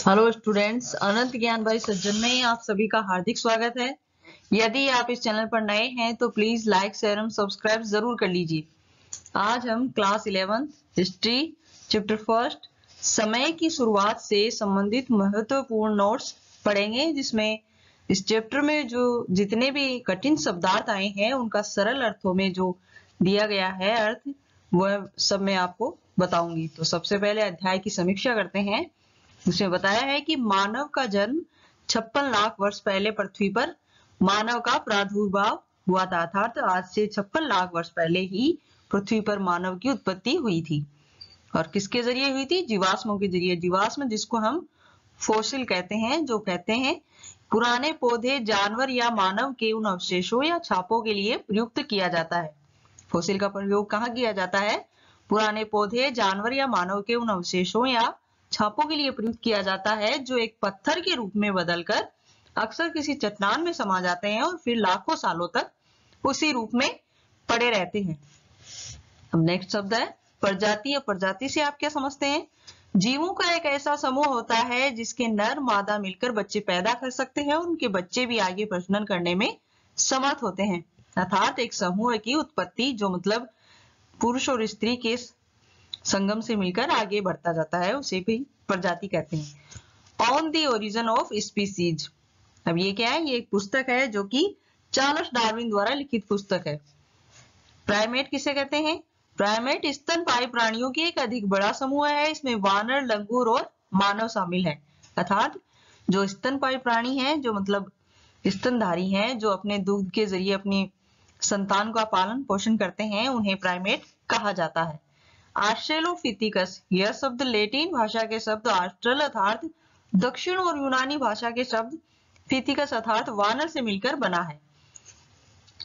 Hello students, अनंत ज्ञान भाई सज्जन में आप सभी का हार्दिक स्वागत है। यदि आप इस चैनल पर नए हैं तो प्लीज लाइक शेयर एवं सब्सक्राइब जरूर कर लीजिए। आज हम क्लास 11 हिस्ट्री चैप्टर फर्स्ट समय की शुरुआत से संबंधित महत्वपूर्ण नोट्स पढ़ेंगे, जिसमें इस चैप्टर में जो जितने भी कठिन शब्दार्थ आए हैं उनका सरल अर्थों में जो दिया गया है अर्थ, वह सब मैं आपको बताऊंगी। तो सबसे पहले अध्याय की समीक्षा करते हैं। उसमें बताया है कि मानव का जन्म 56 लाख वर्ष पहले पृथ्वी पर मानव का प्रादुर्भाव हुआ था, अर्थात आज से 56 लाख वर्ष पहले ही पृथ्वी पर मानव की उत्पत्ति हुई थी। और किसके जरिए हुई थी? जीवाश्मों के जरिए। जीवाश्म जिसको हम फोसिल कहते हैं, जो कहते हैं पुराने पौधे, जानवर या मानव के उन अवशेषों या छापों के लिए प्रयुक्त किया जाता है। फोसिल का प्रयोग कहाँ किया जाता है? पुराने पौधे, जानवर या मानव के उन अवशेषों या छापों के लिए प्रयुक्त किया जाता है जो एक पत्थर के रूप में बदलकर अक्सर किसी चट्टान में समा जाते हैं और फिर लाखों सालों तक उसी रूप में पड़े रहते हैं। अब नेक्स्ट शब्द है प्रजाति। प्रजाति से आप क्या समझते हैं? जीवों का एक ऐसा समूह होता है जिसके नर मादा मिलकर बच्चे पैदा कर सकते हैं और उनके बच्चे भी आगे प्रजनन करने में समर्थ होते हैं। अर्थात एक समूह की उत्पत्ति जो मतलब पुरुष और स्त्री के संगम से मिलकर आगे बढ़ता जाता है, उसे भी प्रजाति कहते हैं। On the origin of species. अब ये क्या है? ये एक पुस्तक है जो कि चार्ल्स डार्विन द्वारा लिखित पुस्तक है। प्राइमेट किसे कहते हैं? प्राइमेट स्तनपायी प्राणियों की एक अधिक बड़ा समूह है। इसमें वानर, लंगूर और मानव शामिल है। अर्थात जो स्तनपायी प्राणी हैं, जो मतलब स्तनधारी हैं, जो अपने दूध के जरिए अपनी संतान का पालन पोषण करते हैं, उन्हें प्राइमेट कहा जाता है। ऑस्ट्रेलोपिथेकस, यह शब्द लैटिन भाषा के शब्द ऑस्ट्रल अर्थात दक्षिण और यूनानी भाषा के शब्द फिथिकस अर्थात वानर से मिलकर बना है।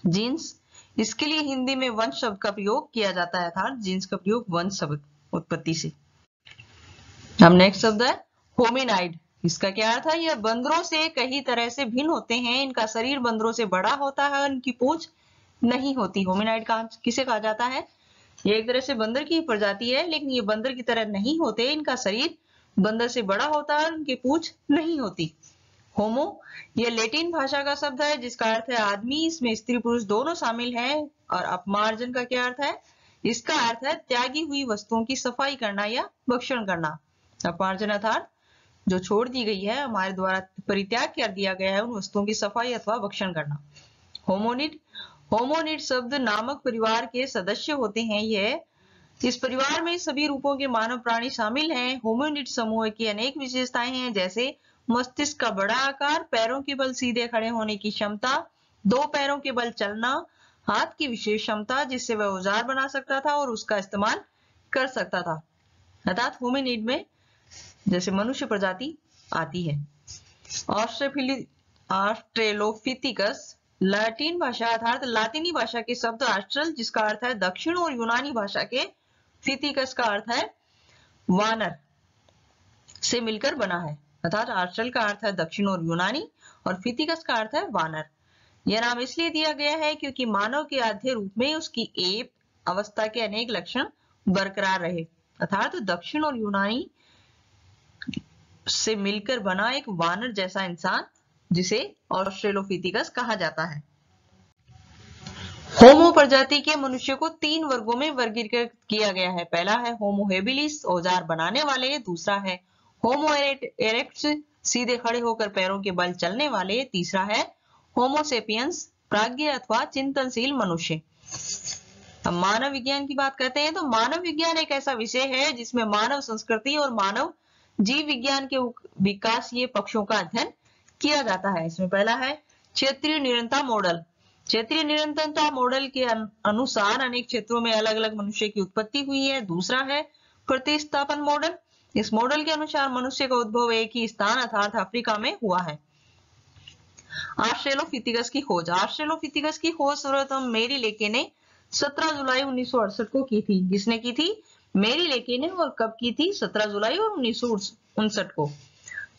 जीन्स, इसके लिए हिंदी में वंश शब्द का प्रयोग किया जाता है, अर्थात जीन्स का प्रयोग वंश शब्द उत्पत्ति से। अब नेक्स्ट शब्द है होमिनाइड। इसका क्या अर्थ है? यह बंदरों से कई तरह से भिन्न होते हैं। इनका शरीर बंदरों से बड़ा होता है, इनकी पूंछ नहीं होती। होमिनाइड किसे कहा जाता है? ये एक तरह से बंदर की प्रजाति है, लेकिन ये बंदर की तरह नहीं होते। इनका शरीर बंदर से बड़ा होता है, उनकी पूंछ नहीं होती। होमो, ये लैटिन भाषा का शब्द है जिसका अर्थ है आदमी। इसमें स्त्री पुरुष दोनों शामिल हैं। और अपमार्जन का क्या अर्थ है? इसका अर्थ है त्यागी हुई वस्तुओं की सफाई करना या भक्षण करना। अपमार्जन अर्थात जो छोड़ दी गई है, हमारे द्वारा परित्याग कर दिया गया है, उन वस्तुओं की सफाई अथवा भक्षण करना। होमोनिड, होमोनिड शब्द नामक परिवार के सदस्य होते हैं। यह इस परिवार में सभी रूपों के मानव प्राणी शामिल हैं। होमोनिड समूह की अनेक विशेषताएं हैं, जैसे मस्तिष्क का बड़ा आकार, पैरों के बल सीधे खड़े होने की क्षमता, दो पैरों के बल चलना, हाथ की विशेष क्षमता जिससे वह औजार बना सकता था और उसका इस्तेमाल कर सकता था। अर्थात होमिनिड में जैसे मनुष्य प्रजाति आती है। ऑस्ट्रेलोपिथेकस, लैटिन भाषा अर्थात लातिनी भाषा के शब्द ऑस्ट्रल जिसका अर्थ है दक्षिण और यूनानी भाषा के फिथिकस का अर्थ है वानर से मिलकर बना है। अर्थात ऑस्ट्रल का अर्थ है दक्षिण और यूनानी और फिथिकस का अर्थ है वानर। यह नाम इसलिए दिया गया है क्योंकि मानव के आद्य रूप में उसकी एप अवस्था के अनेक लक्षण बरकरार रहे। अर्थात दक्षिण और यूनानी से मिलकर बना एक वानर जैसा इंसान जिसे ऑस्ट्रेलोपिथेकस कहा जाता है। होमो प्रजाति के मनुष्य को 3 वर्गों में वर्गीकृत किया गया है। पहला है होमो हेबिलिस, औजार बनाने वाले। दूसरा है होमो इरेक्टस, सीधे खड़े होकर पैरों के बल चलने वाले। तीसरा है होमो सेपियंस, प्राज्ञ अथवा चिंतनशील मनुष्य। अब मानव विज्ञान की बात करते हैं तो मानव विज्ञान एक ऐसा विषय है जिसमें मानव संस्कृति और मानव जीव विज्ञान के विकासीय पक्षों का अध्ययन किया जाता है। इसमें पहला है क्षेत्रीय निरंतरता मॉडल। क्षेत्रीय निरंतरता मॉडल के अनुसार अनेक क्षेत्रों में अलग अलग मनुष्य की उत्पत्ति हुई है। दूसरा है प्रतिस्थापन मॉडल। इस मॉडल के अनुसार मनुष्य का उद्भव एक ही स्थान अर्थात अफ्रीका में हुआ है। ऑस्ट्रेलोपिथेकस की खोज। ऑस्ट्रेलोपिथेकस की खोज सर्वप्रथम मेरी लेके ने 17 जुलाई 1968 को की थी। किसने की थी? मेरी लेके ने। और कब की थी? 17 जुलाई और 1959 को।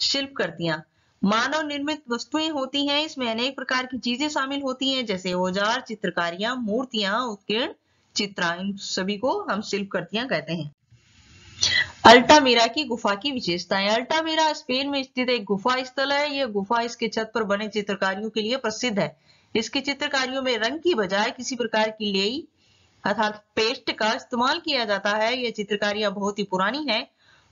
शिल्पकृतियां, मानव निर्मित वस्तुएं होती हैं। इसमें अनेक प्रकार की चीजें शामिल होती हैं, जैसे औजार, चित्रकारियां, मूर्तियां, उत्कीर्ण चित्र। इन सभी को हम शिल्पकृतियां कहते हैं। अल्टामिरा की गुफा की विशेषताएं। अल्टामिरा स्पेन में स्थित एक गुफा स्थल है। यह गुफा इसके छत पर बने चित्रकारियों के लिए प्रसिद्ध है। इसकी चित्रकारियों में रंग की बजाय किसी प्रकार की लेई अर्थात पेस्ट का इस्तेमाल किया जाता है। ये चित्रकारियां बहुत ही पुरानी हैं,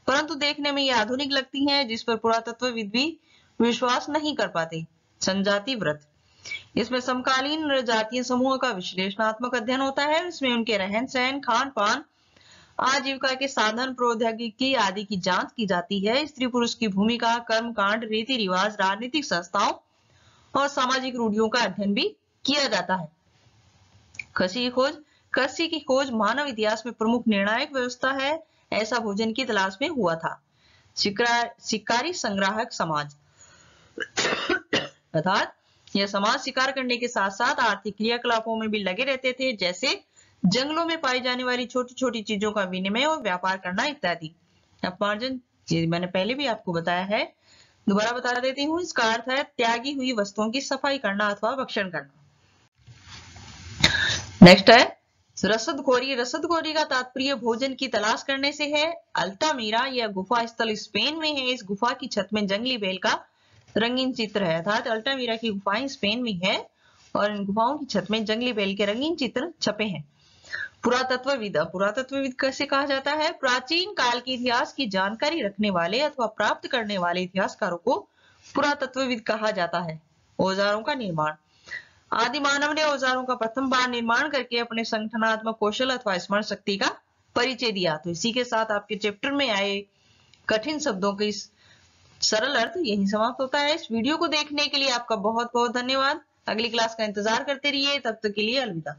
परंतु देखने में ये आधुनिक लगती हैं, जिस पर पुरातत्वविद भी विश्वास नहीं कर पाते। जनजाति व्रत, इसमें समकालीन जातीय समूहों का विश्लेषणात्मक अध्ययन होता है। इसमें उनके रहन सहन, खान पान, आजीविका के साधन, प्रौद्योगिकी आदि की जांच की जाती है। स्त्री पुरुष की भूमिका, कर्म कांड, रीति रिवाज, राजनीतिक संस्थाओं और सामाजिक रूढ़ियों का अध्ययन भी किया जाता है। कृषि की खोज, कृषि की खोज मानव इतिहास में प्रमुख निर्णायक व्यवस्था है। ऐसा भोजन की तलाश में हुआ था। शिकारी संग्राहक समाज अर्थात यह समाज शिकार करने के साथ साथ आर्थिक क्रियाकलापों में भी लगे रहते थे, जैसे जंगलों में पाई जाने वाली छोटी छोटी चीजों का विनिमय और व्यापार करना इत्यादि। अपमार्जन, ये मैंने पहले भी आपको बताया है, दोबारा बता देती हूँ। इसका अर्थ है त्यागी हुई वस्तुओं की सफाई करना अथवा भक्षण करना। नेक्स्ट है रसदखोरी। रसदखोरी का तात्पर्य भोजन की तलाश करने से है। अल्टामिरा यह गुफा स्थल स्पेन में है। इस गुफा की छत में जंगली बेल का रंगीन चित्र है। अर्थात अल्टामिरा की गुफाएं स्पेन में है और इन गुफाओं की छत में जंगली बेल के रंगीन चित्र छपे हैं। पुरातत्वविद, पुरातत्वविद कैसे कहा जाता है? प्राचीन काल के इतिहास की जानकारी रखने वाले अथवा प्राप्त करने वाले इतिहासकारों को पुरातत्वविद कहा जाता है। औजारों का निर्माण, आदि मानव ने औजारों का प्रथम बार निर्माण करके अपने संगठनात्मक कौशल अथवा स्मरण शक्ति का परिचय दिया। तो इसी के साथ आपके चैप्टर में आए कठिन शब्दों के सरल अर्थ यही समाप्त होता है। इस वीडियो को देखने के लिए आपका बहुत बहुत धन्यवाद। अगली क्लास का इंतजार करते रहिए, तब तक के लिए अलविदा।